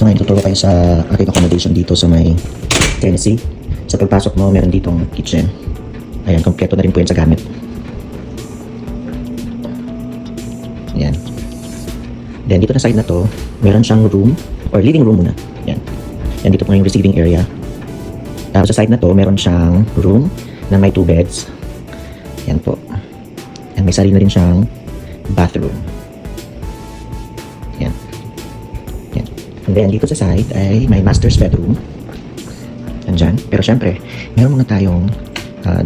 So ngayon, tuturo kayo sa aking accommodation dito sa may Tennessee. Sa pagpasok mo, meron ditong kitchen. Ayan, kompleto na rin po yan sa gamit. Ayan. Then dito na side na to, meron siyang room or living room muna. Ayan. Yan dito po yung receiving area. Tapos sa side na to, meron siyang room na may 2 beds. Ayan po. And may sarili na rin siyang bathroom. Ayan. Ayan. And then dito sa side ay may master's bedroom. Andyan. Pero syempre, meron muna tayong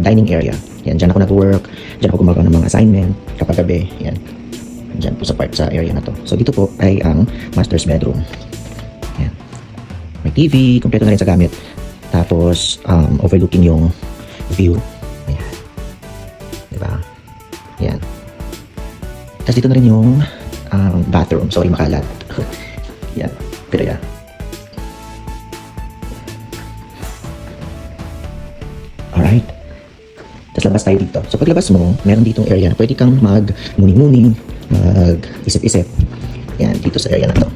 dining area. Yan, dyan ako nag-work. Dyan ako gumagawa ng mga assignment kapag gabi. Yan. Dyan po sa part sa area na to. So dito po ay ang master's bedroom. Yan. May TV, kompleto na rin sa gamit. Tapos, overlooking yung view. Ayan. Diba? Yan. Tapos dito na rin yung bathroom. Sorry, makalat. Yan. Pero yan. Alright. Tapos labas tayo dito. So paglabas mo, meron ditong area na pwede kang mag-muni-muni, mag-isip-isip. Yan, dito sa area na to.